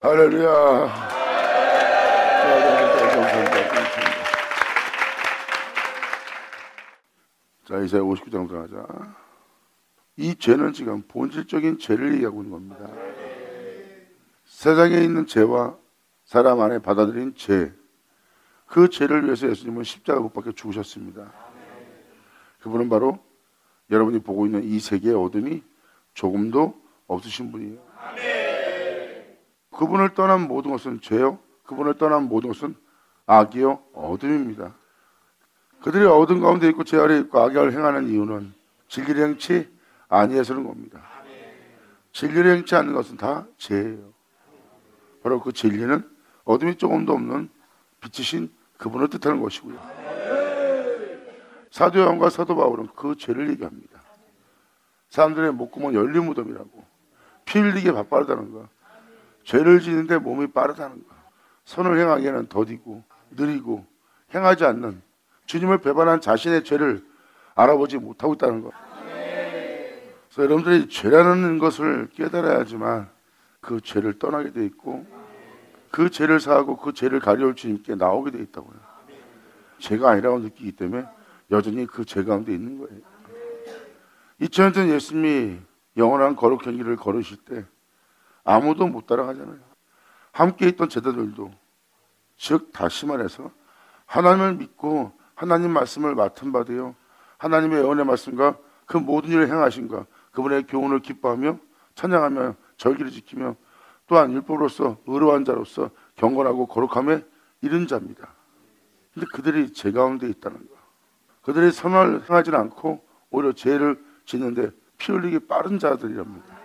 할렐루야. 자, 이사야 59장 들어가자. 이 죄는 지금 본질적인 죄를 얘기하고 있는 겁니다. 세상에 있는 죄와 사람 안에 받아들인 죄, 그 죄를 위해서 예수님은 십자가 못 박혀 죽으셨습니다. 그분은 바로 여러분이 보고 있는 이 세계의 어둠이 조금도 없으신 분이에요. 그분을 떠난 모든 것은 죄요, 그분을 떠난 모든 것은 악이요, 어둠입니다. 그들이 어둠 가운데 있고 죄 아래 있고 악을 행하는 이유는 진리를 행치 아니해서는 겁니다. 진리를 행치 않는 것은 다 죄예요. 바로 그 진리는 어둠이 조금도 없는 빛이신 그분을 뜻하는 것이고요. 사도 요한과 사도 바울은 그 죄를 얘기합니다. 사람들의 목구멍 열린 무덤이라고, 피 흘리게 바빠르다는 거, 죄를 지는데 몸이 빠르다는 거, 선을 행하기에는 더디고 느리고 행하지 않는 주님을 배반한 자신의 죄를 알아보지 못하고 있다는 것. 그래서 여러분들이 죄라는 것을 깨달아야지만 그 죄를 떠나게 돼 있고 그 죄를 사하고 그 죄를 가려울 주님께 나오게 돼 있다고요. 죄가 아니라고 느끼기 때문에 여전히 그 죄 가운데 있는 거예요. 2000년 전 예수님이 영원한 거룩한 길을 걸으실 때 아무도 못 따라가잖아요. 함께 있던 제자들도, 즉 다시 말해서 하나님을 믿고 하나님 말씀을 맡은 바 되어 하나님의 예언의 말씀과 그 모든 일을 행하신가, 그분의 교훈을 기뻐하며 찬양하며 절기를 지키며 또한 율법으로서 의로한 자로서 경건하고 거룩함에 이른 자입니다. 근데 그들이 죄 가운데 있다는 거, 그들이 선을 행하지 않고 오히려 죄를 짓는데 피 흘리기 빠른 자들이랍니다.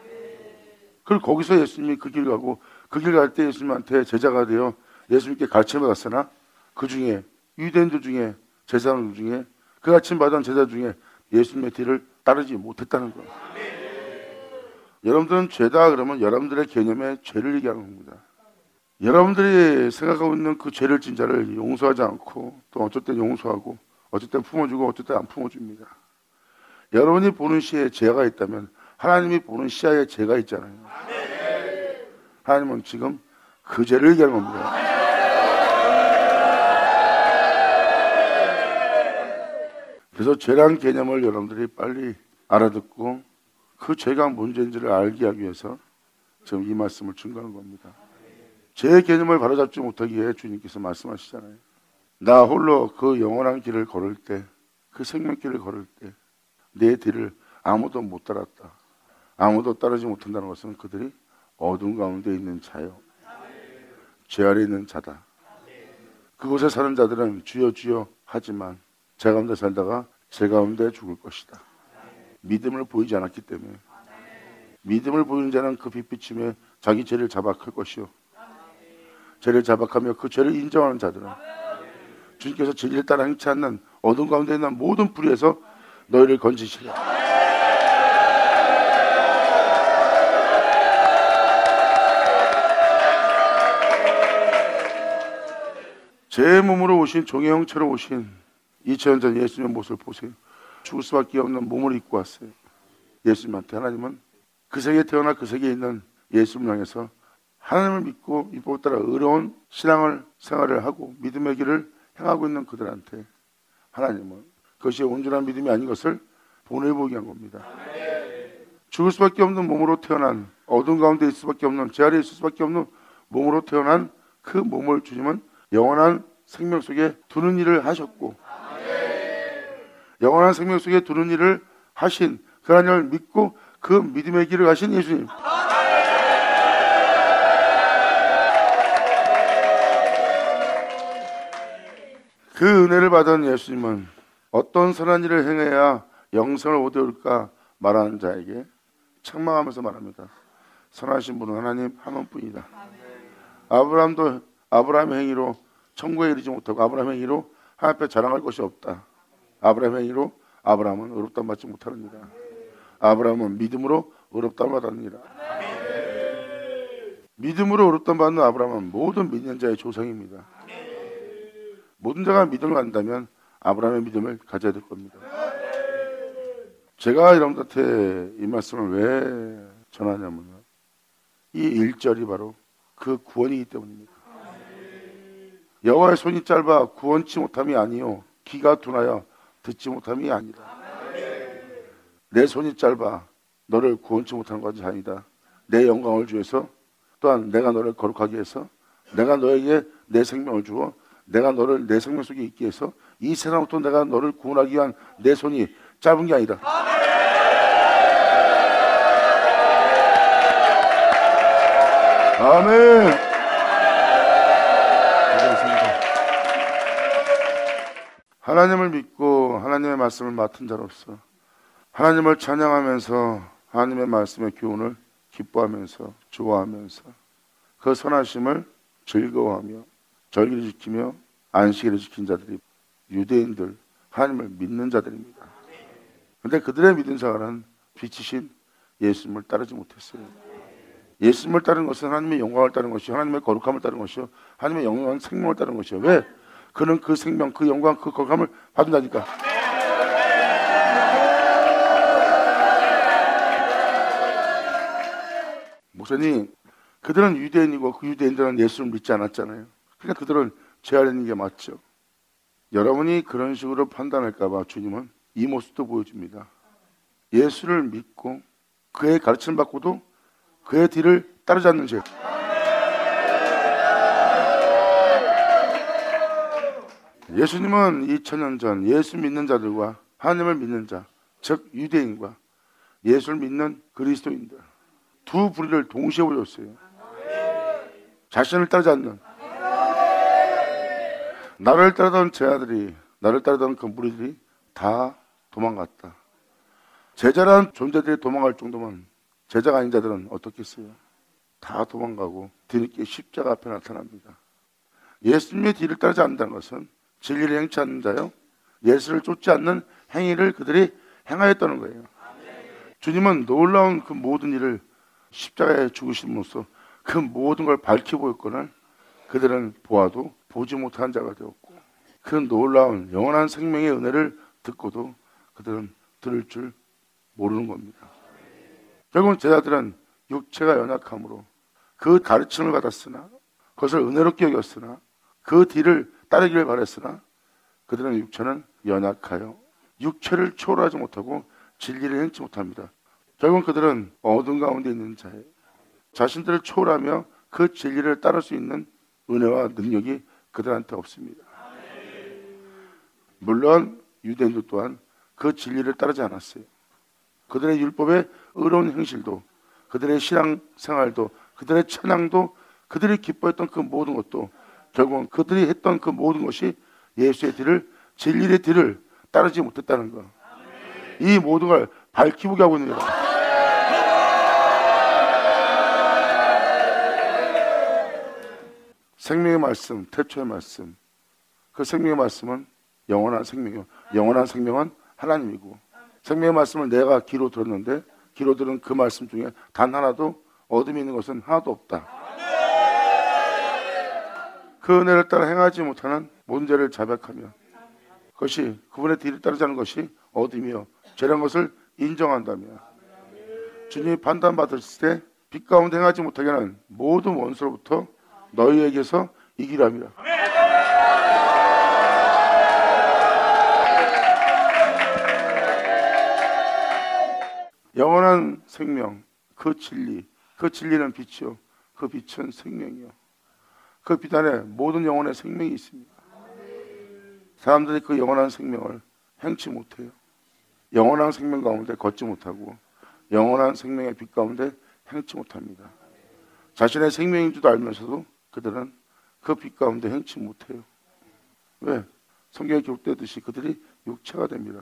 그리고 거기서 예수님이 그 길 가고 그 길 갈 때 예수님한테 제자가 되어 예수님께 가르침을 받았으나 그 중에 유대인들 중에 제사장들 중에 그 가르침 받은 제자 중에 예수님의 뒤를 따르지 못했다는 거. 여러분들은 죄다 그러면 여러분들의 개념에 죄를 얘기하는 겁니다. 여러분들이 생각하고 있는 그 죄를 진 자를 용서하지 않고 또 어쩔 땐 용서하고 어쩔 땐 품어주고 어쩔 땐 안 품어줍니다. 여러분이 보는 시야에 죄가 있다면 하나님이 보는 시야에 죄가 있잖아요. 하나님은 지금 그 죄를 얘기하는 겁니다. 그래서 죄란 개념을 여러분들이 빨리 알아듣고 그 죄가 문제인지를 알게 하기 위해서 지금 이 말씀을 증거하는 겁니다. 죄의 개념을 바로잡지 못하기에 주님께서 말씀하시잖아요. 나 홀로 그 영원한 길을 걸을 때, 그 생명길을 걸을 때 내 뒤를 아무도 못 따랐다. 아무도 따르지 못한다는 것은 그들이 어둠 가운데 있는 자요, 죄 아래 있는 자다. 그곳에 사는 자들은 주여 주여 하지만 제 가운데 살다가 제 가운데 죽을 것이다. 믿음을 보이지 않았기 때문에. 믿음을 보이는 자는 그 빛비침에 자기 죄를 자박할 것이요, 죄를 자박하며 그 죄를 인정하는 자들은 주님께서 진리를 따라 행치 않는 어둠 가운데 있는 모든 불의에서 너희를 건지시라. 제 몸으로 오신 종의 형체로 오신 2000년 전 예수님의 모습을 보세요. 죽을 수밖에 없는 몸을 입고 왔어요. 예수님한테 하나님은 그 세계에 태어나 그 세계에 있는 예수님을 향해서 하나님을 믿고 율법을 따라 의로운 신앙을 생활을 하고 믿음의 길을 행하고 있는 그들한테 하나님은 그것이 온전한 믿음이 아닌 것을 보내보게 한 겁니다. 죽을 수밖에 없는 몸으로 태어난, 어둠 가운데 있을 수밖에 없는, 제 아래에 있을 수밖에 없는 몸으로 태어난 그 몸을 주님은 영원한 생명 속에 두는 일을 하셨고, 영원한 생명 속에 두는 일을 하신 그 하나님을 믿고 그 믿음의 길을 가신 예수님, 그 은혜를 받은 예수님은 어떤 선한 일을 행해야 영생을 얻게 올까 말하는 자에게 책망하면서 말합니다. 선하신 분은 하나님 한 분뿐이다. 아브라함도 아브라함의 행위로 천국에 이르지 못하고 아브라함의 행위로 하나님 앞에 자랑할 것이 없다. 아브라함의 행위로 아브라함은 의롭다함 받지 못하느니라. 아브라함은 믿음으로 의롭다함 받았느니라. 믿음으로 의롭다함 받는 아브라함은 모든 믿는 자의 조상입니다. 모든 자가 믿음을 갖는다면 아브라함의 믿음을 가져야 될 겁니다. 제가 여러분들한테 이 말씀을 왜 전하냐면 이 1절이 바로 그 구원이기 때문입니다. 여호와의 손이 짧아 구원치 못함이 아니요 귀가 둔하여 듣지 못함이 아니다. 내 손이 짧아 너를 구원치 못하는 것이 아니다. 내 영광을 주어서 또한 내가 너를 거룩하게 해서 내가 너에게 내 생명을 주어 내가 너를 내 생명 속에 있게 해서 이 세상부터 내가 너를 구원하기 위한 내 손이 짧은 게 아니다. 아멘. 하나님을 믿고 하나님의 말씀을 맡은 자로서 하나님을 찬양하면서 하나님의 말씀의 교훈을 기뻐하면서 좋아하면서 그 선하심을 즐거워하며 절기를 지키며 안식일을 지킨 자들이 유대인들, 하나님을 믿는 자들입니다. 그런데 그들의 믿은 자는 빛이신 예수님을 따르지 못했어요. 예수님을 따르는 것은 하나님의 영광을 따르는 것이요 하나님의 거룩함을 따르는 것이요 하나님의 영원한 생명을 따르는 것이요. 왜? 그는 그 생명, 그 영광, 그 거룩함을 받는다니까. 목사님, 그들은 유대인이고 그 유대인들은 예수를 믿지 않았잖아요. 그러니까 그들은 죄하는 게 맞죠. 여러분이 그런 식으로 판단할까 봐 주님은 이 모습도 보여줍니다. 예수를 믿고 그의 가르침을 받고도 그의 뒤를 따르지 않는 죄. 예수님은 2000년 전 예수 믿는 자들과 하나님을 믿는 자, 즉 유대인과 예수를 믿는 그리스도인들 두 부류를 동시에 보여줬어요. 자신을 따르지 않는 나를 따르던 제자들이, 나를 따르던 그 무리들이 다 도망갔다. 제자라는 존재들이 도망갈 정도면 제자가 아닌 자들은 어떻겠어요? 다 도망가고 뒤늦게 십자가 앞에 나타납니다. 예수님의 뒤를 따르지 않는다는 것은 진리를 행치 않는 자요, 예수를 쫓지 않는 행위를 그들이 행하였다는 거예요. 주님은 놀라운 그 모든 일을 십자가에 죽으심으로써 그 모든 걸 밝히 보였거늘 그들은 보아도 보지 못한 자가 되었고 그 놀라운 영원한 생명의 은혜를 듣고도 그들은 들을 줄 모르는 겁니다. 결국 제자들은 육체가 연약함으로 그 가르침을 받았으나 그것을 은혜롭게 여겼으나 그 뒤를 따르기를 바랬으나 그들은 육체는 연약하여 육체를 초월하지 못하고 진리를 행치 못합니다. 결국 그들은 어둠 가운데 있는 자예요. 자신들을 초월하며 그 진리를 따를 수 있는 은혜와 능력이 그들한테 없습니다. 물론 유대인들 또한 그 진리를 따르지 않았어요. 그들의 율법의 의로운 행실도 그들의 신앙생활도 그들의 찬양도 그들이 기뻐했던 그 모든 것도 결국은 그들이 했던 그 모든 것이 예수의 뒤를, 진리의 뒤를 따르지 못했다는 것. 이 모든 걸 밝히보게 하고 있는 거예요. 생명의 말씀, 태초의 말씀. 그 생명의 말씀은 영원한 생명이요. 영원한 생명은 하나님이고 생명의 말씀을 내가 귀로 들었는데 귀로 들은 그 말씀 중에 단 하나도 어둠이 있는 것은 하나도 없다. 그 은혜를 따라 행하지 못하는 모든 죄를 자백하며 그것이 그분의 뒤를 따르지 않는 것이 어둠이요 죄라는 것을 인정한다며 주님이 판단받으실 때 빛 가운데 행하지 못하게 하는 모든 원수로부터 너희에게서 이기라 함이라. 영원한 생명, 그 진리, 그 진리는 빛이요 그 빛은 생명이요 그 빛 안에 모든 영혼의 생명이 있습니다. 사람들이 그 영원한 생명을 행치 못해요. 영원한 생명 가운데 걷지 못하고 영원한 생명의 빛 가운데 행치 못합니다. 자신의 생명인 줄도 알면서도 그들은 그 빛 가운데 행치 못해요. 왜? 성경에 기록되듯이 그들이 육체가 됩니다.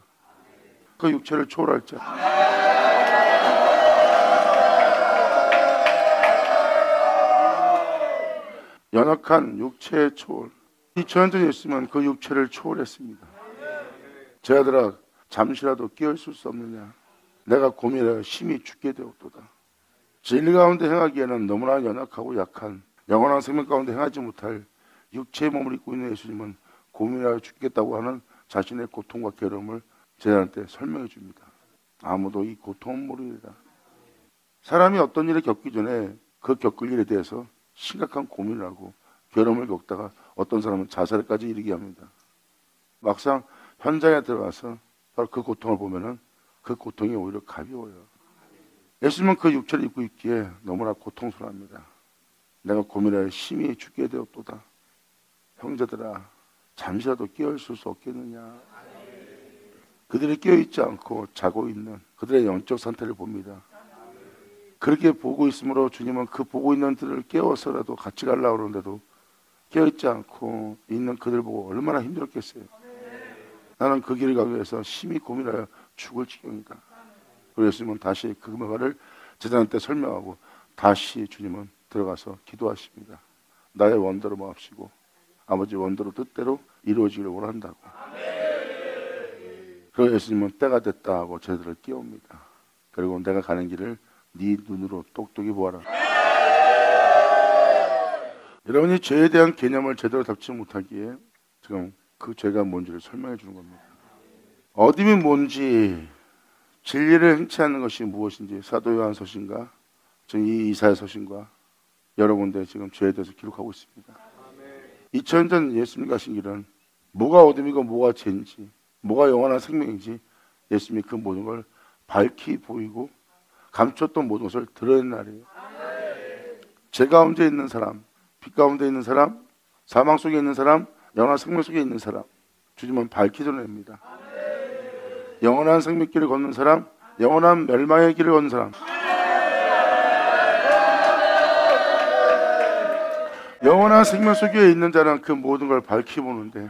그 육체를 초월할 자. 연약한 육체의 초월. 2000년 전에 있으면 그 육체를 초월했습니다. 제자들아 잠시라도 끼어있을 수 없느냐. 내가 고민하여 심히 죽게 되었도다. 진리 가운데 행하기에는 너무나 연약하고 약한 영원한 생명 가운데 행하지 못할 육체의 몸을 입고 있는 예수님은 고민하여 죽겠다고 하는 자신의 고통과 괴로움을 제자한테 설명해 줍니다. 아무도 이 고통은 모르리라. 사람이 어떤 일을 겪기 전에 그 겪을 일에 대해서 심각한 고민을 하고 괴로움을 겪다가 어떤 사람은 자살까지 이르게 합니다. 막상 현장에 들어가서 바로 그 고통을 보면은 그 고통이 오히려 가벼워요. 예수님은 그 육체를 입고 있기에 너무나 고통스러워합니다. 내가 고민하여 심히 죽게 되었도다. 형제들아, 잠시라도 깨어있을 수 없겠느냐. 그들이 깨어있지 않고 자고 있는 그들의 영적 상태를 봅니다. 그렇게 보고 있으므로 주님은 그 보고 있는 들을 깨워서라도 같이 가려고 그러는데도 깨어있지 않고 있는 그들 보고 얼마나 힘들었겠어요. 나는 그 길을 가기 위해서 심히 고민하여 죽을 지경이다. 그리고 예수님은 다시 그 말을 제자한테 설명하고 다시 주님은 들어가서 기도하십니다. 나의 원대로 마옵시고 아버지 원대로 뜻대로 이루어지기를 원한다고. 그리고 예수님은 때가 됐다 하고 제자들을 깨웁니다. 그리고 내가 가는 길을 네 눈으로 똑똑히 보아라. 여러분이 죄에 대한 개념을 제대로 잡지 못하기에 지금 그 죄가 뭔지를 설명해 주는 겁니다. 어둠이 뭔지, 진리를 행치하는 것이 무엇인지 사도 요한서신과 지금 이 이사야서신과 여러 군데 지금 죄에 대해서 기록하고 있습니다. 2000년 전 예수님 가신 길은 뭐가 어둠이고 뭐가 죄인지, 뭐가 영원한 생명인지 예수님이 그 모든 걸 밝히 보이고 감췄던 모든 것을 드러낸 날이에요. 죄 가운데 있는 사람, 빛 가운데 있는 사람, 사망 속에 있는 사람, 영원한 생명 속에 있는 사람, 주님은 밝히 드러냅니다. 영원한 생명길을 걷는 사람, 영원한 멸망의 길을 걷는 사람, 영원한 생명 속에 있는 자는 그 모든 걸 밝히 보는데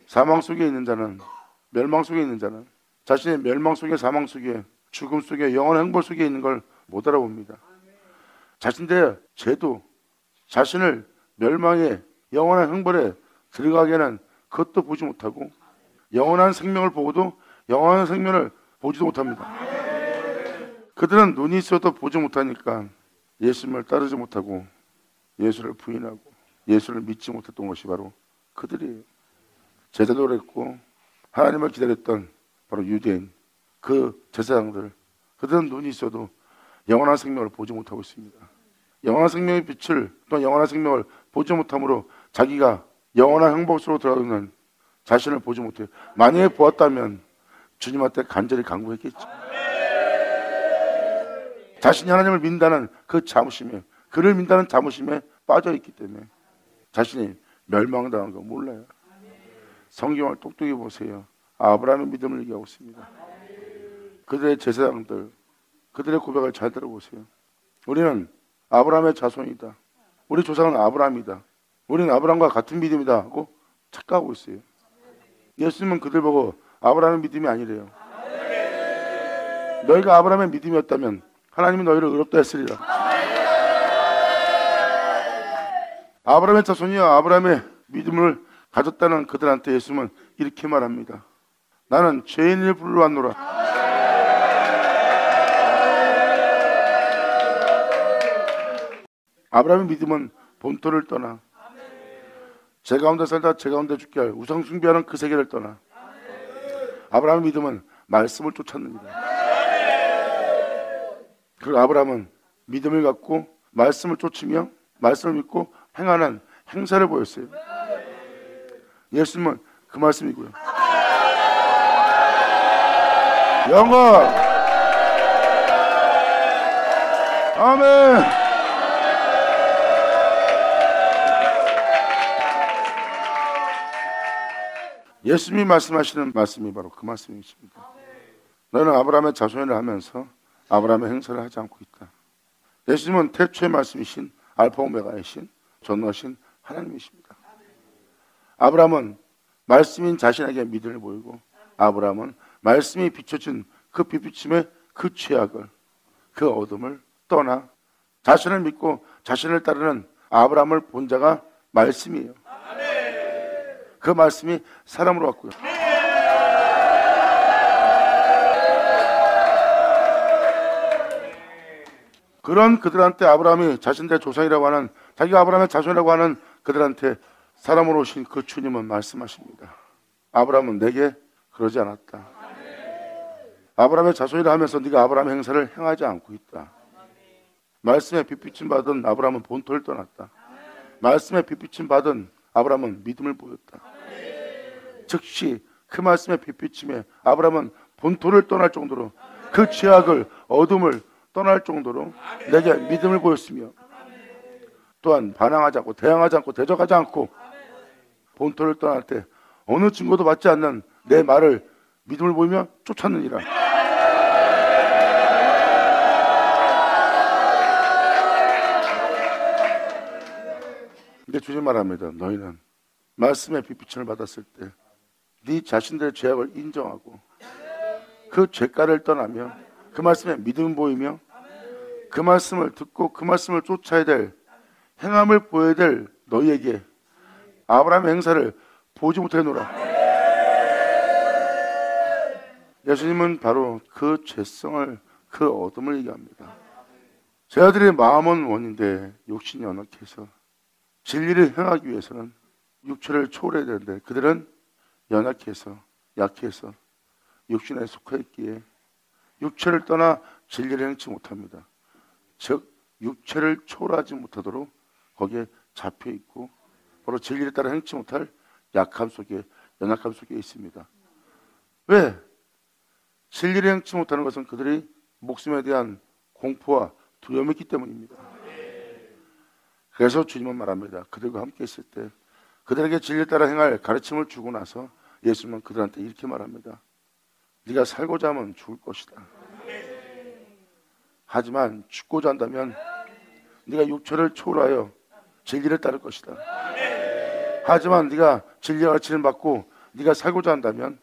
사망 속에 있는 자는, 멸망 속에 있는 자는 자신의 멸망 속에, 사망 속에, 죽음 속에, 영원한 행복 속에 있는 걸 못 알아봅니다. 자신의 죄도 자신을 멸망의 영원한 행복에 들어가게는 그것도 보지 못하고 영원한 생명을 보고도 영원한 생명을 보지도 못합니다. 그들은 눈이 있어도 보지 못하니까 예수님을 따르지 못하고 예수를 부인하고 예수를 믿지 못했던 것이 바로 그들이에요. 제자도 그랬고 하나님을 기다렸던 바로 유대인, 그 제사장들, 그들은 눈이 있어도 영원한 생명을 보지 못하고 있습니다. 영원한 생명의 빛을 또 영원한 생명을 보지 못함으로 자기가 영원한 행복 속으로 들어가는 자신을 보지 못해요. 만약에 보았다면 주님한테 간절히 간구했겠죠. 자신이 하나님을 믿는다는 그 자부심에, 그를 믿는다는 자부심에 빠져있기 때문에 자신이 멸망당한 거 몰라요. 성경을 똑똑히 보세요. 아브라함의 믿음을 얘기하고 있습니다. 그들의 제사장들, 그들의 고백을 잘 들어보세요. 우리는 아브라함의 자손이다. 우리 조상은 아브라함이다. 우리는 아브라함과 같은 믿음이다 하고 착각하고 있어요. 예수님은 그들 보고 아브라함의 믿음이 아니래요. 너희가 아브라함의 믿음이었다면 하나님이 너희를 의롭다 했으리라. 아브라함의 자손이여 아브라함의 믿음을 가졌다는 그들한테 예수님은 이렇게 말합니다. 나는 죄인을 불러왔노라. 아브라함의 믿음은 본토를 떠나 제 가운데 살다 제 가운데 죽게 할 우상 숭배하는 그 세계를 떠나 아브라함의 믿음은 말씀을 쫓았느니라. 그리고 아브라함은 믿음을 갖고 말씀을 쫓으며 말씀을 믿고 행하는 행사를 보였어요. 예수님은 그 말씀이고요. 영광! 아멘! 예수님이 말씀하시는 말씀이 바로 그 말씀이십니다. 너는 아브라함의 자손이라 하면서 아브라함의 행사를 하지 않고 있다. 예수님은 태초의 말씀이신 알파 오메가이신 전능하신 하나님이십니다. 아브라함은 말씀인 자신에게 믿음을 보이고 아브라함은 말씀이 비춰진 그 빛비침의 그 죄악을, 그 어둠을 떠나 자신을 믿고 자신을 따르는 아브라함을 본 자가 말씀이에요. 그 말씀이 사람으로 왔고요. 그런 그들한테 아브라함이 자신들의 조상이라고 하는, 자기가 아브라함의 자손이라고 하는 그들한테 사람으로 오신 그 주님은 말씀하십니다. 아브라함은 내게 그러지 않았다. 아브라함의 자손이라 하면서 네가 아브라함의 행사를 행하지 않고 있다. 말씀에 빛비침 받은 아브라함은 본토를 떠났다. 말씀에 빛비침 받은 아브라함은 믿음을 보였다. 즉시 그 말씀에 빛비침에 아브라함은 본토를 떠날 정도로 그 죄악을 어둠을 떠날 정도로 내게 믿음을 보였으며 또한 반항하지 않고 대항하지 않고 대적하지 않고 본토를 떠날 때 어느 증거도 받지 않는 내 말을 믿음을 보이며 쫓았느니라. 근데 주님 말합니다. 너희는 말씀의 빛비침을 받았을 때 네 자신들의 죄악을 인정하고 그 죄가를 떠나며 그 말씀에 믿음 보이며 그 말씀을 듣고 그 말씀을 쫓아야 될 행함을 보여야 될 너희에게 아브라함의 행사를 보지 못하노라. 예수님은 바로 그 죄성을 그 어둠을 얘기합니다. 제자들의 마음은 원인데 욕심이 연약해서 진리를 행하기 위해서는 육체를 초월해야 되는데 그들은 연약해서 약해서 육신에 속해 있기에 육체를 떠나 진리를 행치 못합니다. 즉 육체를 초월하지 못하도록 거기에 잡혀 있고 바로 진리를 따라 행치 못할 약함 속에 연약함 속에 있습니다. 왜? 진리를 행치 못하는 것은 그들이 목숨에 대한 공포와 두려움이 있기 때문입니다. 그래서 주님은 말합니다. 그들과 함께 있을 때 그들에게 진리를 따라 행할 가르침을 주고 나서 예수님은 그들한테 이렇게 말합니다. 네가 살고자 하면 죽을 것이다. 하지만 죽고자 한다면 네가 육체를 초월하여 진리를 따를 것이다. 하지만 네가 진리의 가르침을 받고 네가 살고자 한다면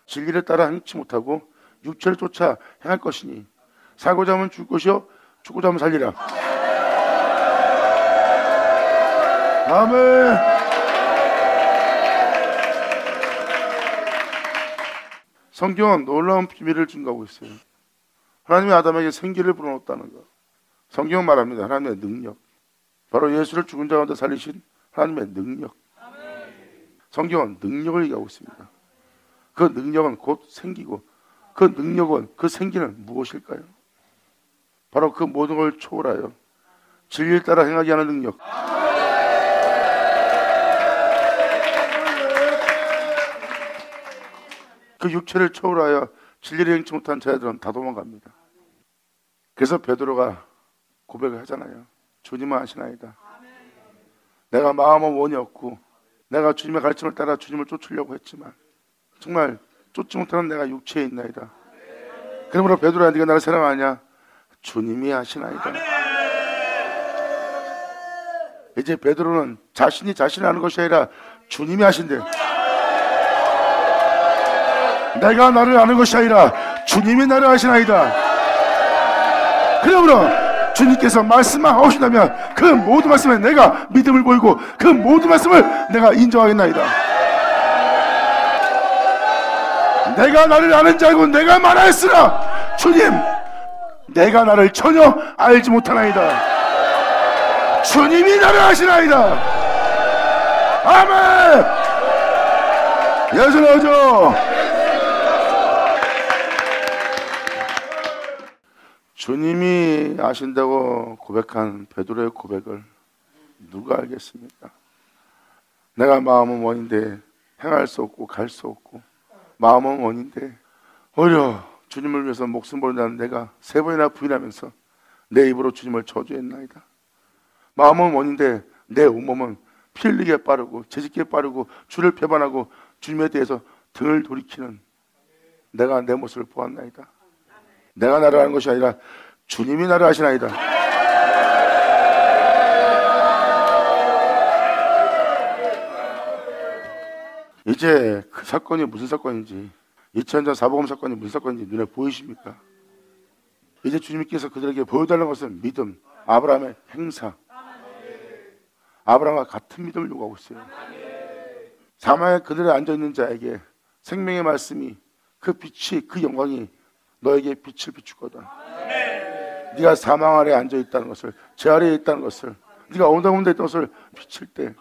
진리를 따라 행치 못하고 육체를 쫓아 행할 것이니 살고자 하면 죽을 것이요 죽고자 하면 살리라. 아멘. 성경은 놀라운 비밀을 증거하고 있어요. 하나님이 아담에게 생기를 불어넣었다는 것. 성경은 말합니다. 하나님의 능력. 바로 예수를 죽은 자 가운데 살리신 하나님의 능력. 성경은 능력을 얘기하고 있습니다. 그 능력은 곧 생기고 그 능력은 그 생기는 무엇일까요? 바로 그 모든 걸 초월하여 진리를 따라 행하게 하는 능력. 그 육체를 초월하여 진리를 행치 못한 자들은 다 도망갑니다. 그래서 베드로가 고백을 하잖아요. 주님은 아시나이다. 내가 마음은 원이 없고 내가 주님의 가르침을 따라 주님을 쫓으려고 했지만 정말 쫓지 못하는 내가 육체에 있나이다. 그러므로 베드로야 네가 나를 사랑하냐? 주님이 아시나이다. 이제 베드로는 자신이 자신을 아는 것이 아니라 주님이 아신대. 내가 나를 아는 것이 아니라 주님이 나를 아시나이다. 그러므로 주님께서 말씀만 하신다면 그 모든 말씀에 내가 믿음을 보이고 그 모든 말씀을 내가 인정하겠나이다. 내가 나를 아는 줄 알고 내가 말하였으나 주님 내가 나를 전혀 알지 못하나이다. 주님이 나를 아시나이다. 아멘. 예수 나오죠. 주님이 아신다고 고백한 베드로의 고백을 누가 알겠습니까? 내가 마음은 원인데 행할 수 없고 갈 수 없고 마음은 원인데 오히려 주님을 위해서 목숨 버린다는 내가 3번이나 부인하면서 내 입으로 주님을 저주했나이다. 마음은 원인데 내 온몸은 피 흘리게 빠르고 재짓기에 빠르고 주를 배반하고 주님에 대해서 등을 돌이키는 내가 내 모습을 보았나이다. 내가 나를 아는 것이 아니라 주님이 나를 아시나이다. 이제 그 사건이 무슨 사건인지 2000년 사복음 사건이 무슨 사건인지 눈에 보이십니까? 이제 주님께서 그들에게 보여달라는 것은 믿음, 아브라함의 행사. 아브라함과 같은 믿음을 요구하고 있어요. 사망에 그들에 앉아있는 자에게 생명의 말씀이 그 빛이 그 영광이 너에게 빛을 비출 거다. 네가 사망 아래에 앉아있다는 것을 제 아래에 있다는 것을 네가 어둠 가운데 있다는 것을 비칠 때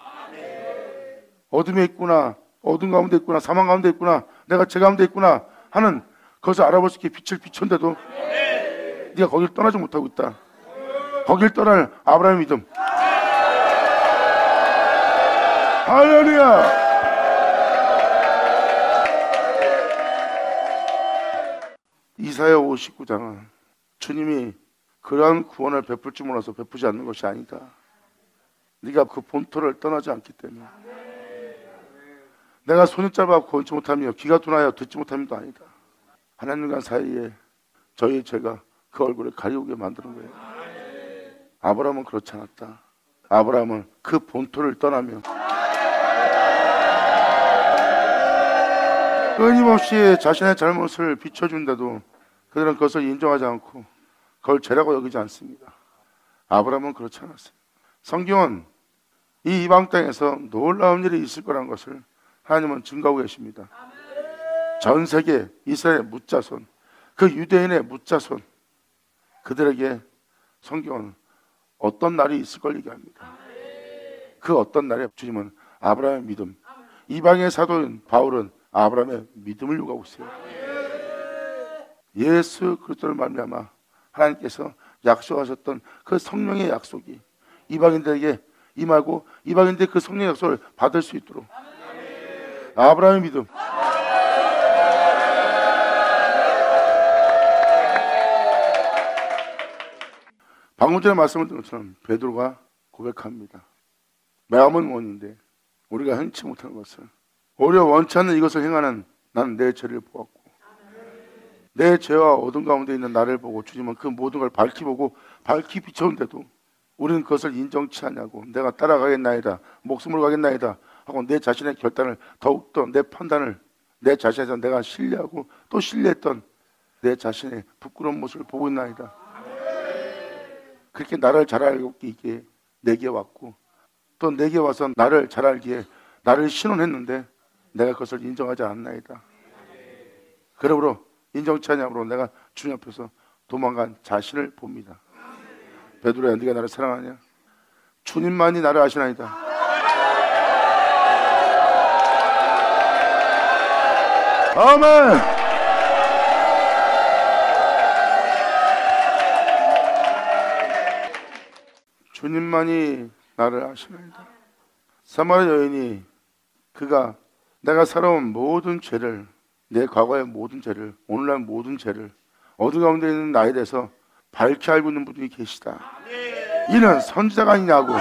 어둠에 있구나 어둠 가운데 있구나 사망 가운데 있구나 내가 제 가운데 있구나 하는 그것을 알아볼 수 있게 빛을 비췄는데도 네가 거기를 떠나지 못하고 있다. 거길 떠날 아브라함의 믿음. 할렐루야. 이사야 59장은 주님이 그러한 구원을 베풀 줄 몰라서 베푸지 않는 것이 아니다. 네가 그 본토를 떠나지 않기 때문에. 내가 손이 짧아 보지 못하며 귀가 둔하여 듣지 못함도 아니다. 하나님과 사이에 저희 죄가 그 얼굴을 가리우게 만드는 거예요. 아브라함은 그렇지 않았다. 아브라함은 그 본토를 떠나며 끊임없이 자신의 잘못을 비춰준데도 그들은 그것을 인정하지 않고 그걸 죄라고 여기지 않습니다. 아브라함은 그렇지 않았어요. 성경은 이 이방 땅에서 놀라운 일이 있을 거라는 것을 하나님은 증거하고 계십니다. 전 세계 이스라엘의 뭇자손, 그 유대인의 뭇자손, 그들에게 성경은 어떤 날이 있을 걸 얘기합니다. 그 어떤 날에 주님은 아브라함의 믿음, 이방의 사도인 바울은 아브라함의 믿음을 요구하고 있어요. 예수 그리스도를 말미암아 하나님께서 약속하셨던 그 성령의 약속이 이방인들에게 임하고 이방인들이 그 성령의 약속을 받을 수 있도록 아브라함의 믿음. 방금 전에 말씀드린 것처럼 베드로가 고백합니다. 마음은 원인데 우리가 행치 못하는 것을, 오히려 원치 않는 이것을 행하는 나는 내 죄를 보았고, 내 죄와 어둠 가운데 있는 나를 보고 주님은 그 모든 걸 밝히 보고 밝히 비춰온데도 우리는 그것을 인정치 않냐고, 내가 따라가겠나이다, 목숨을 가겠나이다 하고 내 자신의 결단을 더욱더 내 판단을 내 자신에서 내가 신뢰하고 또 신뢰했던 내 자신의 부끄러운 모습을 보고 있나이다. 그렇게 나를 잘 알기에 내게 왔고 또 내게 와서 나를 잘 알기에 나를 신원했는데 내가 그것을 인정하지 않나이다. 그러므로 인정치 않냐므로 내가 주님 앞에서 도망간 자신을 봅니다. 베드로야, 네가 나를 사랑하냐? 주님만이 나를 아시나이다. 아멘. 주님만이 나를 아시나이다. 사마리아 여인이 그가 내가 살아온 모든 죄를, 내 과거의 모든 죄를, 오늘날 모든 죄를 어둠 가운데 있는 나에 대해서 밝히 알고 있는 분이 계시다. 이는 선지자가 아니냐고.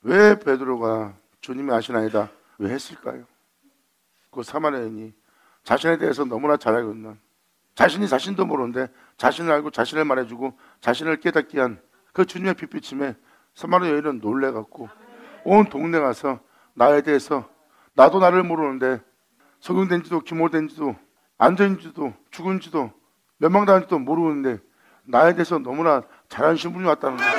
왜 베드로가 주님이 아시나이다 왜 했을까요? 그 사마리아 여인이 자신에 대해서 너무나 잘 알고 있는, 자신이 자신도 모르는데 자신을 알고 자신을 말해주고 자신을 깨닫게 한 그 주님의 빛비침에 사마리아 여인은 놀래갖고 온 동네 가서 나에 대해서, 나도 나를 모르는데 석용된지도 기모된지도 안전인지도 죽은지도 멸망당한지도 모르는데 나에 대해서 너무나 잘하는 신분이 왔다는 거예요.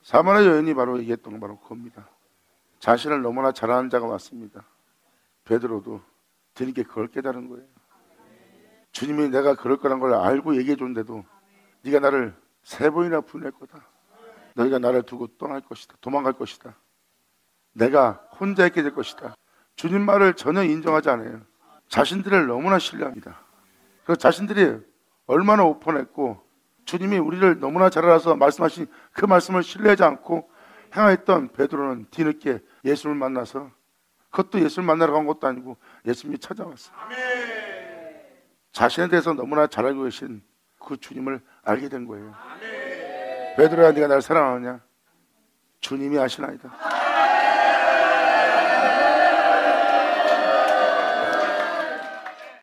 사마리아 여인이 바로 얘기했던 건 바로 그겁니다. 자신을 너무나 잘하는 자가 왔습니다. 베드로도 뒤늦게 그걸 깨달은 거예요. 주님이 내가 그럴 거란 걸 알고 얘기해 줬는데도 네가 나를 3번이나 분할 거다. 너희가 나를 두고 떠날 것이다. 도망갈 것이다. 내가 혼자 있게 될 것이다. 주님 말을 전혀 인정하지 않아요. 자신들을 너무나 신뢰합니다. 그 자신들이 얼마나 오픈했고 주님이 우리를 너무나 잘 알아서 말씀하신 그 말씀을 신뢰하지 않고 행하였던 베드로는 뒤늦게 예수를 만나서, 그것도 예수를 만나러 간 것도 아니고 예수님이 찾아왔어요. 자신에 대해서 너무나 잘 알고 계신 그 주님을 알게 된 거예요. 베드로야, 네가 나를 사랑하느냐? 주님이 아시나이다.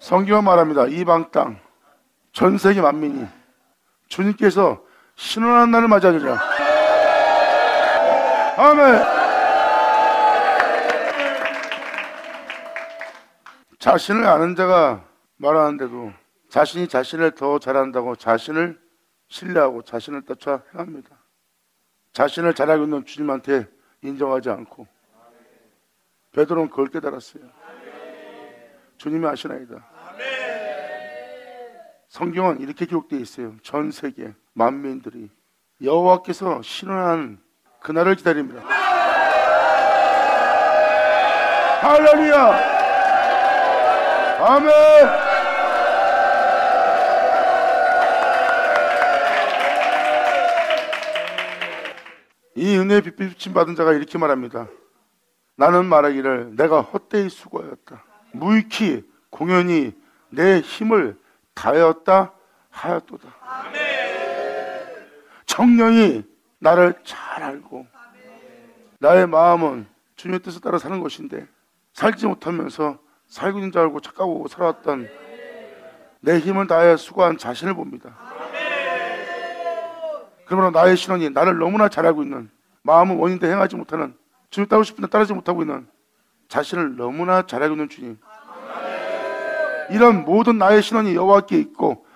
성경은 말합니다. 이방 땅 전 세계 만민이 주님께서 신원하는 날을 맞이하리라. 아멘. 자신을 아는 자가 말하는데도 자신이 자신을 더 잘한다고 자신을 신뢰하고 자신을 따라 행합니다. 자신을 잘 알고 있는 주님한테 인정하지 않고. 베드로는 그걸 깨달았어요. 주님이 아시나이다. 성경은 이렇게 기록되어 있어요. 전 세계 만민들이 여호와께서 신원한 그날을 기다립니다. 할렐루야. 아멘. 이 은혜의 빛 비추심 받은 자가 이렇게 말합니다. 나는 말하기를 내가 헛되이 수고하였다. 무익히 공연히 내 힘을 다하였다 하였도다. 청령이 나를 잘 알고 나의 마음은 주님의 뜻을 따라 사는 것인데 살지 못하면서 살고 있는 줄 알고 착각하고 살아왔던 내 힘을 다해 수고한 자신을 봅니다. 그러므로 나의 신원이 나를 너무나 잘 알고 있는, 마음은 원인데 행하지 못하는, 주님 따르고 싶은데 따르지 못하고 있는 자신을 너무나 잘 알고 있는 주님, 이런 모든 나의 신원이 여호와께 있고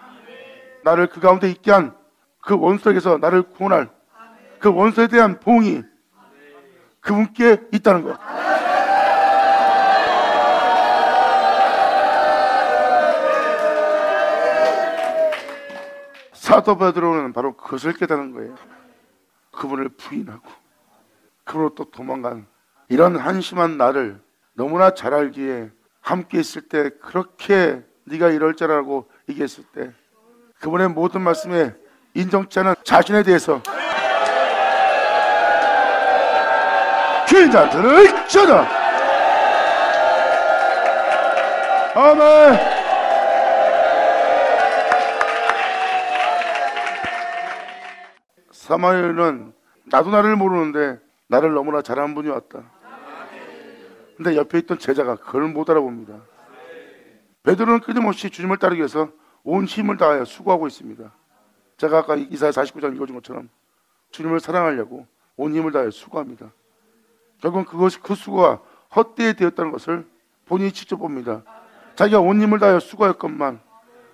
나를 그 가운데 있게 한 그 원수에게서 나를 구원할 그 원수에 대한 보응이 그분께 있다는 것. 사도 베드로는 바로 그것을 깨닫는 거예요. 그분을 부인하고 그분으로 또 도망간 이런 한심한 나를 너무나 잘 알기에 함께 있을 때 그렇게 네가 이럴 줄 알고 얘기했을 때 그분의 모든 말씀에 인정치 않은 자신에 대해서 귀인 자들을 쩌다. 아멘. 사마리아는 나도 나를 모르는데 나를 너무나 잘하는 분이 왔다. 근데 옆에 있던 제자가 그걸 못 알아봅니다. 베드로는 끊임없이 주님을 따르기 위해서 온 힘을 다하여 수고하고 있습니다. 제가 아까 이사야 49장 읽어준 것처럼 주님을 사랑하려고 온 힘을 다하여 수고합니다. 결국은 그 수고가 헛되이 되었다는 것을 본인이 직접 봅니다. 자기가 온 힘을 다하여 수고했건만,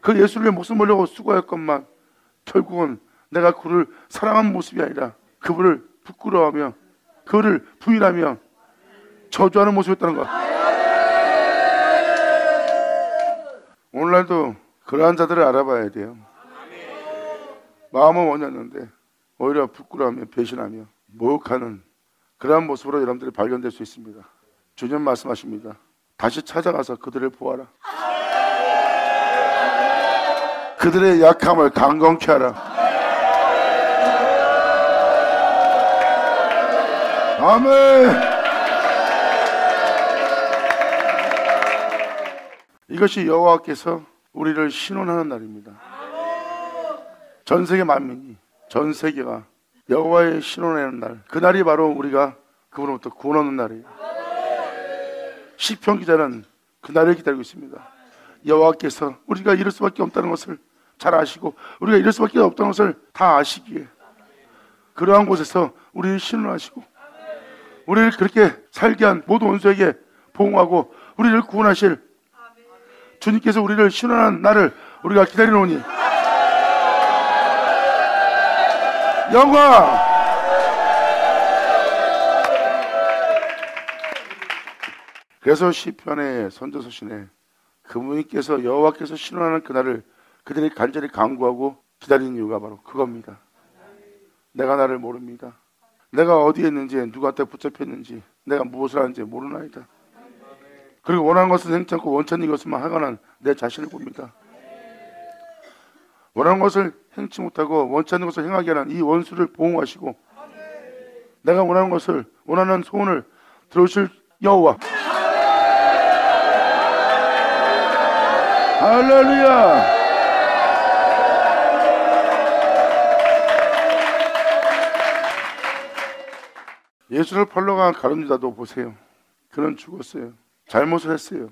그 예수를 위해 목숨 걸려고 수고했건만 결국은 내가 그를 사랑하는 모습이 아니라 그분을 부끄러워하며 그를 부인하며 저주하는 모습이었다는 것. 오늘날도 그러한 자들을 알아봐야 돼요. 마음은 원했는데 오히려 부끄러워하며 배신하며 모욕하는 그러한 모습으로 여러분들이 발견될 수 있습니다. 주님 말씀하십니다. 다시 찾아가서 그들을 보아라. 그들의 약함을 강건케 하라. 아멘. 이것이 여호와께서 우리를 신원하는 날입니다. 전 세계 만민이, 전 세계가 여호와의 신원하는 날, 그날이 바로 우리가 그분으로부터 구원 얻는 날이에요. 시편 기자는 그날을 기다리고 있습니다. 여호와께서 우리가 이럴 수밖에 없다는 것을 잘 아시고 우리가 이럴 수밖에 없다는 것을 다 아시기에 그러한 곳에서 우리를 신원하시고 우리를 그렇게 살게 한 모든 원수에게 보응하고 우리를 구원하실 주님께서 우리를 신원한 날을 우리가 기다리노니 영광. 그래서 시편의 선지서신에 그분께서 여호와께서 신원하는 그날을 그들이 간절히 간구하고 기다리는 이유가 바로 그겁니다. 내가 나를 모릅니다. 내가 어디에 있는지, 누구한테 붙잡혔는지, 내가 무엇을 하는지 모르나이다. 그리고 원하는 것은 행치 않고 원치 않는 것을만 하거나 내 자신을 봅니다. 원하는 것을 행치 못하고 원치 않는 것을 행하게 하는 이 원수를 보응하시고 내가 원하는 것을, 원하는 소원을 들으실 여호와. 할렐루야. 예수를 팔러간 가룟 유다도 보세요. 그는 죽었어요. 잘못을 했어요.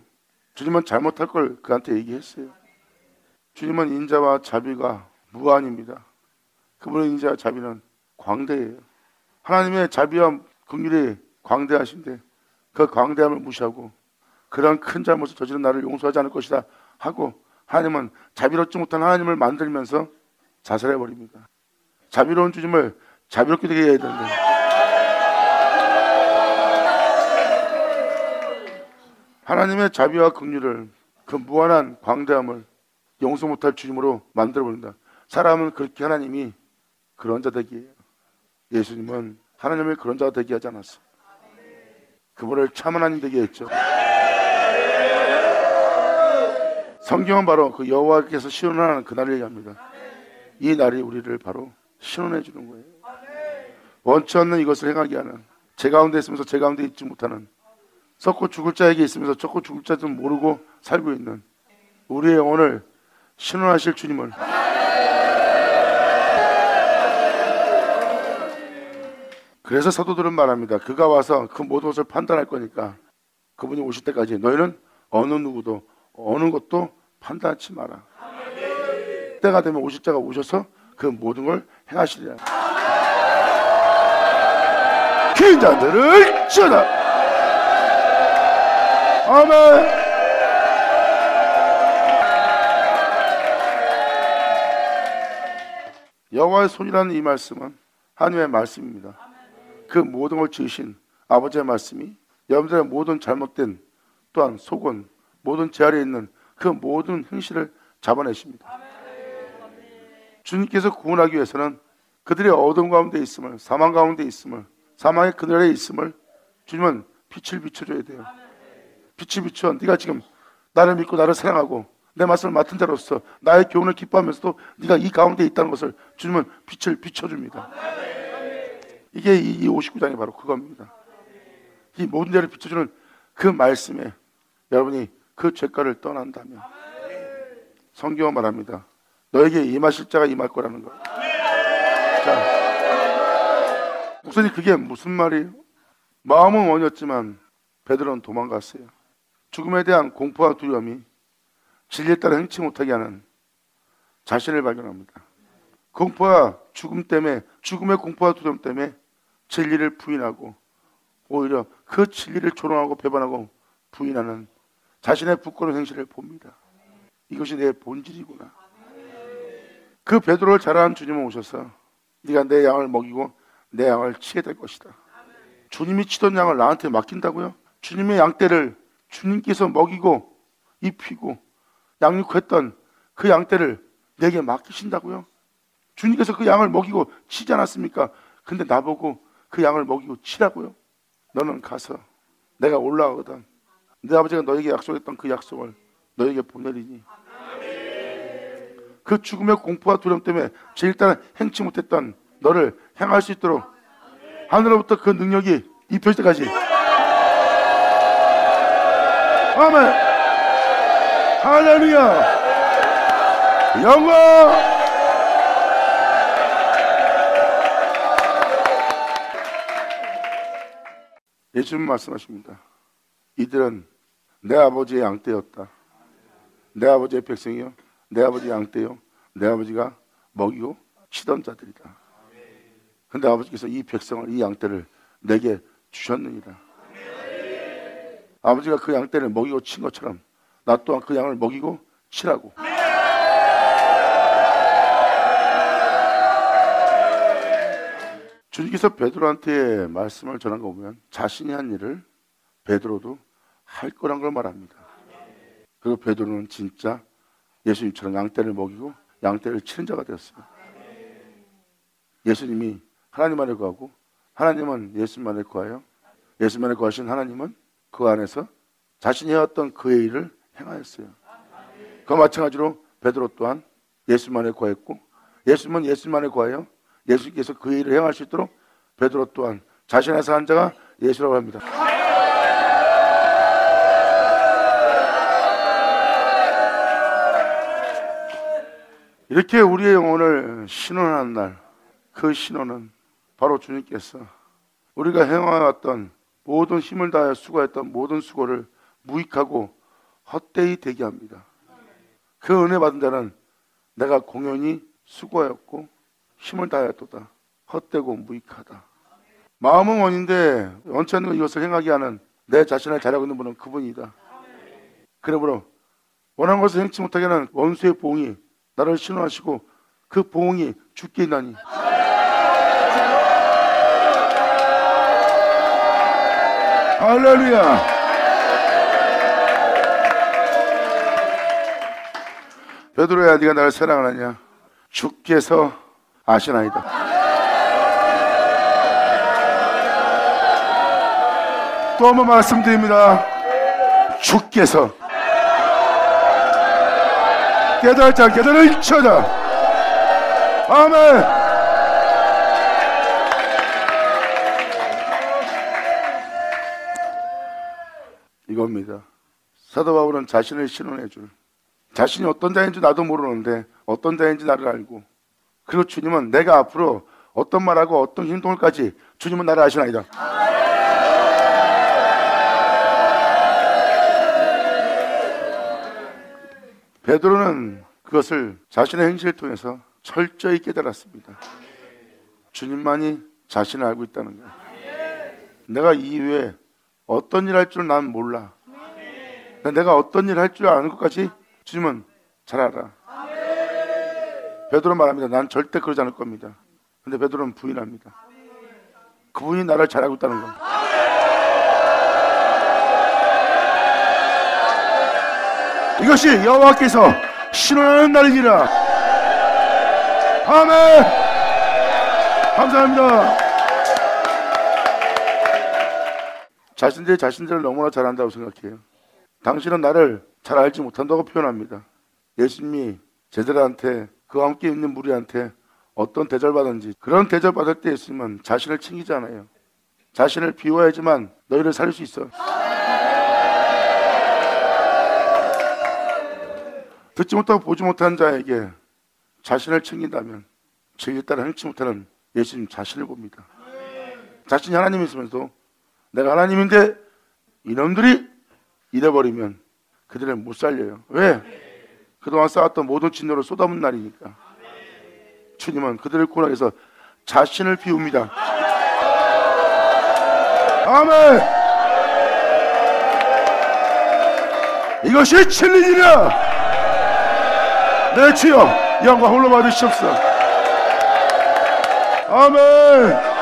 주님은 잘못할 걸 그한테 얘기했어요. 주님은 인자와 자비가 무한입니다. 그분의 인자와 자비는 광대예요. 하나님의 자비와 긍휼이 광대하신데 그 광대함을 무시하고 그런 큰 잘못을 저지른 나를 용서하지 않을 것이다 하고 하나님은 자비롭지 못한 하나님을 만들면서 자살해버립니다. 자비로운 주님을 자비롭게 되게 해야 되는데 하나님의 자비와 긍휼을, 그 무한한 광대함을 용서 못할 주님으로 만들어버린다. 사람은 그렇게 하나님이 그런 자 되기예요. 예수님은 하나님을 그런 자 되게 하지 않았어. 그분을 참 하나님 되게 했죠. 성경은 바로 그 여호와께서 신원하는 그날을 얘기합니다. 이 날이 우리를 바로 신원해 주는 거예요. 원치 않는 이것을 행하게 하는, 제 가운데 있으면서 제 가운데 있지 못하는, 썩고 죽을 자에게 있으면서 썩고 죽을 자도 모르고 살고 있는 우리의 영혼을 신원하실 주님을, 그래서 사도들은 말합니다. 그가 와서 그 모든 것을 판단할 거니까 그분이 오실 때까지 너희는 어느 누구도 어느 것도 판단하지 마라. 때가 되면 오실 자가 오셔서 그 모든 걸 행하시리라. 긴 자들을 주라. 아멘. 여호와의 손이라는 이 말씀은 하나님의 말씀입니다. 그 모든 걸 지으신 아버지의 말씀이 여러분들의 모든 잘못된, 또한 속은 모든 제 아래에 있는 그 모든 행실을 잡아내십니다. 주님께서 구원하기 위해서는 그들의 어둠 가운데 있음을, 사망 가운데 있음을, 사망의 그늘에 있음을 주님은 빛을 비춰줘야 돼요. 빛을 비춰 네가 지금 나를 믿고 나를 사랑하고 내 말씀을 맡은 자로서 나의 교훈을 기뻐하면서도 네가 이 가운데 있다는 것을 주님은 빛을 비춰줍니다. 이게 이 59장이 바로 그겁니다. 이 모든 데를 비춰주는 그 말씀에 여러분이 그 죄가를 떠난다면 성경은 말합니다. 너에게 임하실 자가 임할 거라는 거예요. 자, 목사님 그게 무슨 말이에요? 마음은 원했지만 베드로는 도망갔어요. 죽음에 대한 공포와 두려움이 진리에 따라 행치 못하게 하는 자신을 발견합니다. 공포와 죽음 때문에, 죽음의 공포와 두려움 때문에 진리를 부인하고 오히려 그 진리를 조롱하고 배반하고 부인하는 자신의 부끄러운 행실을 봅니다. 이것이 내 본질이구나. 그 베드로를 자라한 주님은 오셔서 네가 내 양을 먹이고 내 양을 치게 될 것이다. 주님이 치던 양을 나한테 맡긴다고요? 주님의 양떼를 주님께서 먹이고 입히고 양육했던 그 양떼를 내게 맡기신다고요? 주님께서 그 양을 먹이고 치지 않았습니까? 근데 나보고 그 양을 먹이고 치라고요? 너는 가서 내가 올라가거든 내 아버지가 너에게 약속했던 그 약속을 너에게 보내리니 그 죽음의 공포와 두려움 때문에 제일 따라 행치 못했던 너를 행할 수 있도록 하늘로부터 그 능력이 입혀질 때까지. 아멘. 할렐루야. 영광. 예수님 말씀하십니다. 이들은 내 아버지의 양떼였다. 내 아버지의 백성이요, 내 아버지 양떼요, 내 아버지가 먹이고 치던 자들이다. 근데 아버지께서 이 백성을, 이 양떼를 내게 주셨느니라. 아버지가 그 양떼를 먹이고 친 것처럼 나 또한 그 양을 먹이고 치라고. 주님께서 베드로한테 말씀을 전한 거 보면 자신이 한 일을 베드로도 할 거란 걸 말합니다. 그리고 베드로는 진짜 예수님처럼 양떼를 먹이고 양떼를 치는 자가 되었습니다. 예수님이 하나님 안에 거하고 하나님은 예수님 안에 거하여 예수님 안에 거하신 하나님은 그 안에서 자신이 해왔던 그의 일을 행하였어요. 그와 마찬가지로 베드로 또한 예수님 안에 거했고 예수님은 예수님 안에 거하여 예수님께서 그의 일을 행할 수 있도록 베드로 또한 자신 안에서 한 자가 예수라고 합니다. 이렇게 우리의 영혼을 신원하는 날, 그 신원은 바로 주님께서 우리가 행해왔던 모든 힘을 다하여 수고했던 모든 수고를 무익하고 헛되이 되게 합니다. 그 은혜 받은 자는 내가 공연히 수고하였고 힘을 다하였도다. 헛되고 무익하다. 마음은 원인데 원치 않는 이것을 행하게 하는 내 자신을 잘하고 있는 분은 그분이다. 그러므로 원하는 것을 행치 못하게 하는 원수의 보응이 나를 신원하시고 그 보응이 죽게 있나니 할렐루야. 베드로야, 네가 나를 사랑하느냐? 주께서 아시나이다. 또 한 번 말씀드립니다. 주께서 깨달을 자 깨달을 쳐다. 아멘. 이겁니다. 사도 바울은 자신을 신원해 줄, 자신이 어떤 자인지 나도 모르는데 어떤 자인지 나를 알고, 그리고 주님은 내가 앞으로 어떤 말하고 어떤 행동을까지 주님은 나를 아시나이다. 베드로는 그것을 자신의 행실을 통해서 철저히 깨달았습니다. 주님만이 자신을 알고 있다는 거예요. 내가 이 이후에 어떤 일 할 줄 난 몰라. 내가 어떤 일 할 줄 아는 것까지 주님은 잘 알아. 베드로 말합니다. 난 절대 그러지 않을 겁니다. 근데 베드로는 부인합니다. 그분이 나를 잘 알고 있다는 겁니다. 이것이 여호와께서 신원하는 날이니라. 아멘. 감사합니다. 자신들이 자신들을 너무나 잘한다고 생각해요. 당신은 나를 잘 알지 못한다고 표현합니다. 예수님이 제자들한테, 그와 함께 있는 무리한테 어떤 대접받은지, 그런 대접받을 때 예수님은 자신을 챙기잖아요. 자신을 비워야지만 너희를 살릴 수 있어. 듣지 못하고 보지 못한 자에게 자신을 챙긴다면 진리에 따라 행치 못하는 예수님 자신을 봅니다. 자신이 하나님이 있으면서 내가 하나님인데 이놈들이 잃어버리면 그들은 못 살려요. 왜? 그동안 쌓았던 모든 진노를 쏟아붓는 날이니까. 주님은 그들을 구원하기 위해서 자신을 비웁니다. 아멘. 이것이 진리니라. 내 주여 영광 홀로 받으시옵소서. 아멘.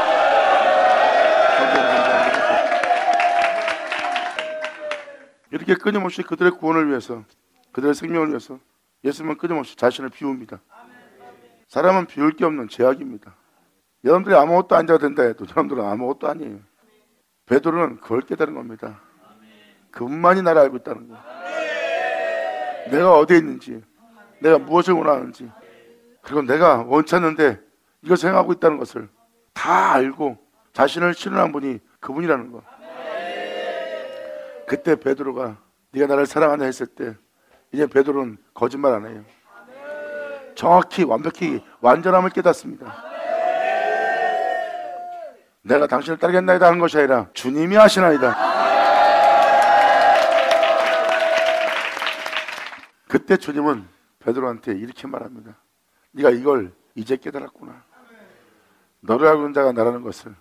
이렇게 끊임없이 그들의 구원을 위해서, 그들의 생명을 위해서 예수님은 끊임없이 자신을 비웁니다. 사람은 비울 게 없는 제약입니다. 여러분들이 아무것도 아니라 된다 해도 여러분들은 아무것도 아니에요. 베드로는 그걸 깨달은 겁니다. 그분만이 나를 알고 있다는 거. 내가 어디에 있는지, 내가 무엇을 원하는지, 그리고 내가 원치 않는데 이것을 행하고 있다는 것을 다 알고 자신을 신원한 분이 그분이라는 거. 그때 베드로가 네가 나를 사랑하냐 했을 때 이제 베드로는 거짓말 안 해요. 정확히 완벽히 완전함을 깨닫습니다. 내가 당신을 따르겠나이다 하는 것이 아니라 주님이 하시나이다. 그때 주님은 베드로한테 이렇게 말합니다. 네가 이걸 이제 깨달았구나. 너를 알고 있는 자가 나라는 것을,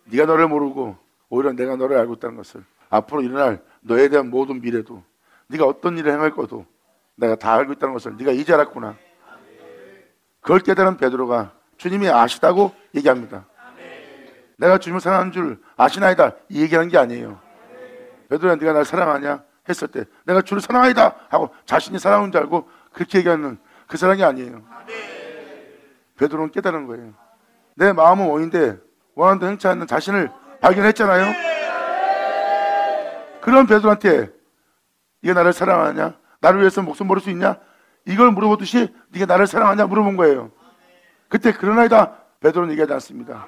네가 너를 모르고 오히려 내가 너를 알고 있다는 것을, 앞으로 일어날 너에 대한 모든 미래도, 네가 어떤 일을 행할 것도 내가 다 알고 있다는 것을 네가 이제 알았구나. 그걸 깨달은 베드로가 주님이 아시다고 얘기합니다. 내가 주님을 사랑하는 줄 아시나이다 이 얘기하는 게 아니에요. 베드로야 네가 날 사랑하냐 했을 때 내가 주를 사랑하이다 하고 자신이 사랑하는 줄 알고 그렇게 얘기하는 그 사랑이 아니에요. 베드로는 깨달은 거예요. 내 마음은 원인데 원하는 대로 행치 않는 자신을 발견했잖아요. 그런 베드로한테 네가 나를 사랑하냐? 나를 위해서 목숨 버릴 수 있냐? 이걸 물어보듯이 네가 나를 사랑하냐 물어본 거예요. 그때 그러나이다 베드로는 얘기하지 않습니다.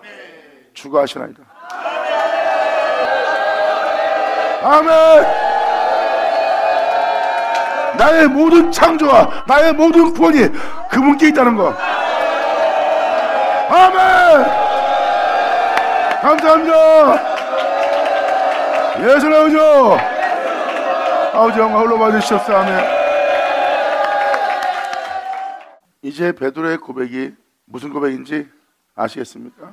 주가 하시나이다. 아멘. 나의 모든 창조와 나의 모든 구원이 그분께 있다는 거. 아멘. 감사합니다. 예수의 아버지, 아버지 영광 홀로 받으시옵소서. 아멘. 이제 베드로의 고백이 무슨 고백인지 아시겠습니까?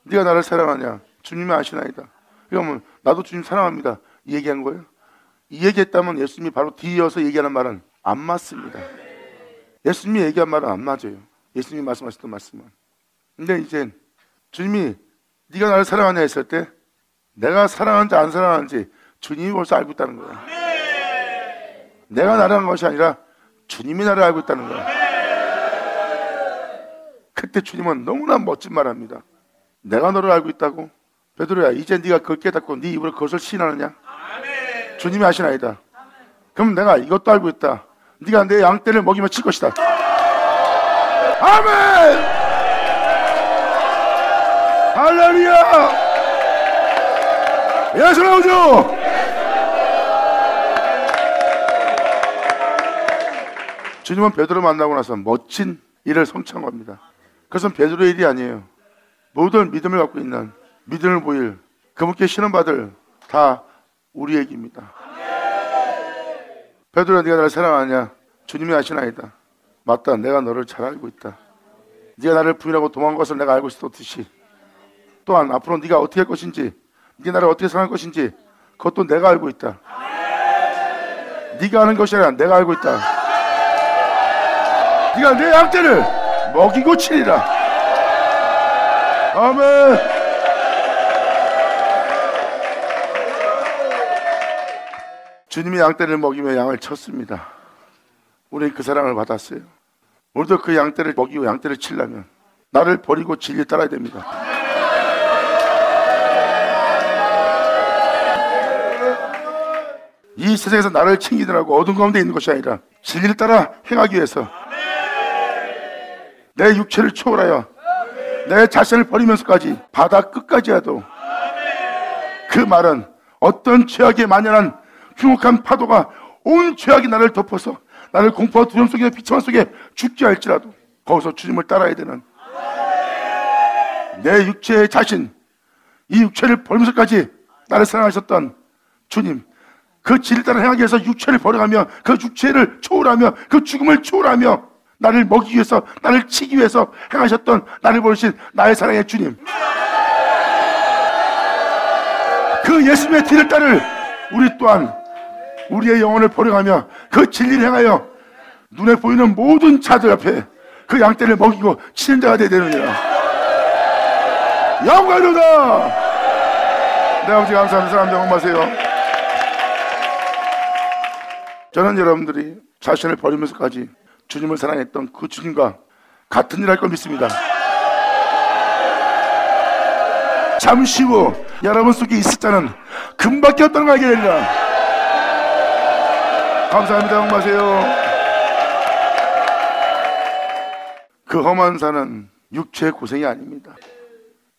네가 나를 사랑하냐? 주님이 아시나이다. 그러면 나도 주님 사랑합니다. 이 얘기한 거예요. 이 얘기했다면 예수님이 바로 뒤이어서 얘기하는 말은 안 맞습니다. 예수님이 얘기한 말은 안 맞아요. 예수님이 말씀하셨던 말씀은. 근데 이제 주님이 네가 나를 사랑하냐 했을 때 내가 사랑하는지 안 사랑하는지 주님이 벌써 알고 있다는 거예요. 내가 나를 한 것이 아니라 주님이 나를 알고 있다는 거예요. 그때 주님은 너무나 멋진 말합니다. 내가 너를 알고 있다고? 베드로야, 이제 네가 그걸 깨닫고 네 입으로 그것을 시인하느냐? 주님이 하시나이다. 그럼 내가 이것도 알고 있다. 네가 내 양떼를 먹이며 칠 것이다. 아멘. 할렐루야. 예수 나오죠. 주님은 베드로 만나고 나서 멋진 일을 성취한 겁니다. 그것은 베드로의 일이 아니에요. 모든 믿음을 갖고 있는, 믿음을 보일, 그분께 신원받을 다 우리 얘기입니다. 베드로야, 네가 나를 사랑하냐? 주님이 아시나이다. 맞다, 내가 너를 잘 알고 있다. 네가 나를 부인하고 도망간 것을 내가 알고 있었듯이, 또한 앞으로 네가 어떻게 할 것인지, 네가 나를 어떻게 사랑할 것인지 그것도 내가 알고 있다. 네가 아는 것이 아니라 내가 알고 있다. 네가 내 양떼를 먹이고 치리라. 아멘. 주님이 양떼를 먹이며 양을 쳤습니다. 우리는 그 사랑을 받았어요. 우리도 그 양떼를 먹이고 양떼를 치려면 나를 버리고 진리 따라야 됩니다. 이 세상에서 나를 챙기느라고 어둠 가운데 있는 것이 아니라 진리를 따라 행하기 위해서 내 육체를 초월하여 내 자신을 버리면서까지 바다 끝까지라도, 그 말은 어떤 죄악에 만연한 흉악한 파도가 온 죄악이 나를 덮어서 나를 공포와 두려움 속에 비참한 속에 죽게 할지라도 거기서 주님을 따라야 되는 내 육체의 자신, 이 육체를 버리면서까지 나를 사랑하셨던 주님, 그 진리를 따라 행하기 위해서 육체를 버려가며 그 육체를 초월하며 그 죽음을 초월하며 나를 먹이기 위해서, 나를 치기 위해서 행하셨던, 나를 버리신 나의 사랑의 주님, 그 예수님의 뒤를 따를 우리 또한 우리의 영혼을 버려가며 그 진리를 행하여 눈에 보이는 모든 자들 앞에 그 양떼를 먹이고 치는 자가 되어야 되느니라. 영광이로다. 내 아버지 감사합니다. 사람 영광하세요. 저는 여러분들이 자신을 버리면서까지 주님을 사랑했던 그 주님과 같은 일 할 걸 믿습니다. 잠시 후 여러분 속에 있을 자는 금밖에 없다는 걸 알게 되리라. 감사합니다. 영광하세요. 그 험한 산은 육체의 고생이 아닙니다.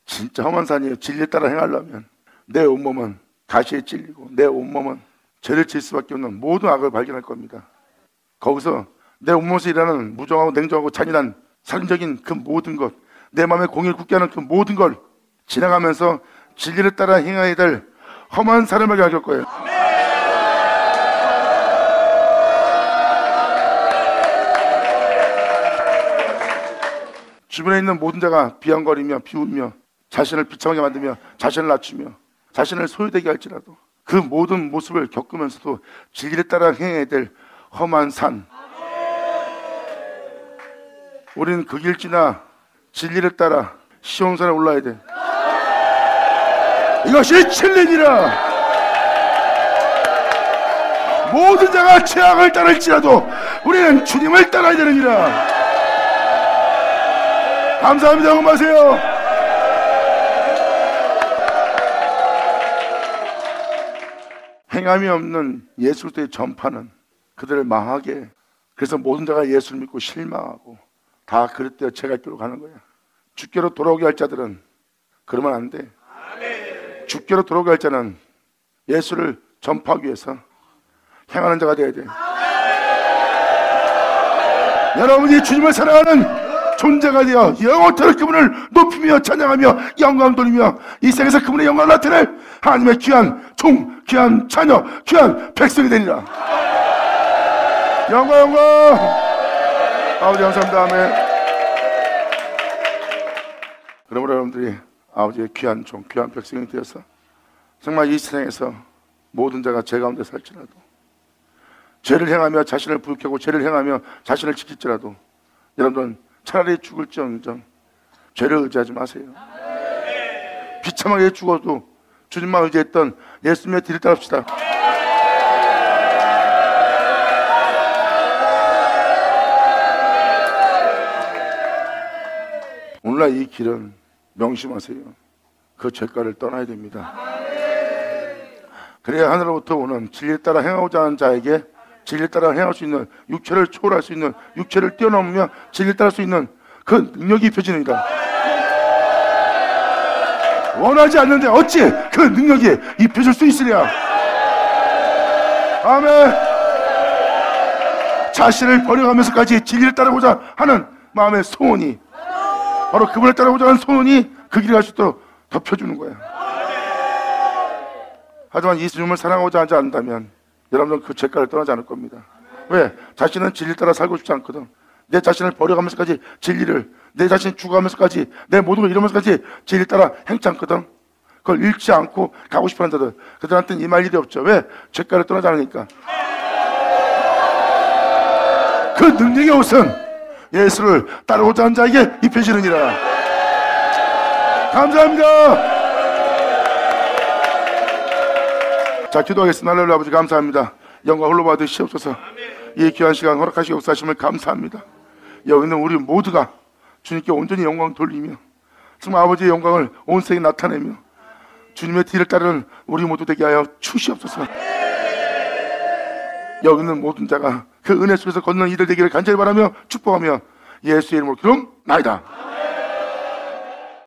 진짜 험한 산이에요. 진리에 따라 행하려면 내 온몸은 가시에 찔리고 내 온몸은 죄를 질 수밖에 없는 모든 악을 발견할 겁니다. 거기서 내 온몸에서 일하는 무정하고 냉정하고 잔인한 살인적인 그 모든 것, 내 마음에 공의를 굳게 하는 그 모든 걸 지나가면서 진리를 따라 행해야 될 험한 산을 발견할 거예요. 주변에 있는 모든 자가 비아냥거리며 비웃며 자신을 비참하게 만들며 자신을 낮추며 자신을 소유되게 할지라도 그 모든 모습을 겪으면서도 진리를 따라 행해야 될 험한 산, 우리는 그 길 지나 진리를 따라 시온산에 올라야 돼. 이것이 진리니라. 모든 자가 죄악을 따를지라도 우리는 주님을 따라야 되느니라. 감사합니다. 응원하세요. 행함이 없는 예수 그리스도의 전파는 그들을 망하게, 그래서 모든 자가 예수를 믿고 실망하고 다 그릇되어 제갈길로 가는 거야. 주께로 돌아오게 할 자들은 그러면 안 돼. 주께로 돌아오게 할 자는 예수를 전파하기 위해서 행하는 자가 되어야 돼. 여러분이 주님을 사랑하는 존재가 되어 영원토록 그분을 높이며 찬양하며 영광 돌리며 이 세상에서 그분의 영광을 나타낼 하나님의 귀한 종, 귀한 자녀, 귀한 백성이 되리라. 영광 영광. 아버지 감사합니다. 아멘. 그러므로 여러분들이 아버지의 귀한 종, 귀한 백성이 되어서 정말 이 세상에서 모든 자가 죄 가운데 살지라도, 죄를 행하며 자신을 부욕하고 죄를 행하며 자신을 지킬지라도 여러분들은 차라리 죽을지언정 죄를 의지하지 마세요. 비참하게 죽어도 주님만 의지했던 예수님의 뒤를 따릅시다. 오늘날 이 길은 명심하세요. 그 죄가를 떠나야 됩니다. 그래야 하늘로부터 오는 진리에 따라 행하고자 하는 자에게 진리에 따라 행할 수 있는, 육체를 초월할 수 있는, 육체를 뛰어넘으며 진리에 따를 수 있는 그 능력이 입혀지느니라. 원하지 않는데 어찌 그 능력이 입혀질 수 있으랴. 아멘. 자신을 버려가면서까지 진리를 따르고자 하는 마음의 소원이, 바로 그분을 따르고자 하는 소원이 그 길을 갈 수 있도록 덮여주는 거야. 하지만 예수님을 사랑하고자 하지 않는다면 여러분들은 그 죄가를 떠나지 않을 겁니다. 왜? 자신은 진리를 따라 살고 싶지 않거든. 내 자신을 버려가면서까지 진리를, 내 자신이 죽어가면서까지, 내 모든 걸 잃으면서까지 진리를 따라 행치 않거든. 그걸 잃지 않고 가고 싶어하는 자들, 그들한테는 임할 일이 없죠. 왜? 죄가를 떠나지 않으니까. 그 능력의 옷은 예수를 따르고자 하는 자에게 입혀지느니라. 감사합니다. 자, 기도하겠습니다. 하나님 아버지 감사합니다. 영광 홀로 받으시옵소서. 이 귀한 시간 허락하시고 역사하심을 감사합니다. 여기 있는 우리 모두가 주님께 온전히 영광 돌리며 정말 아버지의 영광을 온 세계에 나타내며 주님의 뒤를 따르는 우리 모두 되게 하여 주시옵소서. 여기 있는 모든 자가 그 은혜 속에서 걷는 이들 되기를 간절히 바라며 축복하며 예수의 이름으로 기도나이다.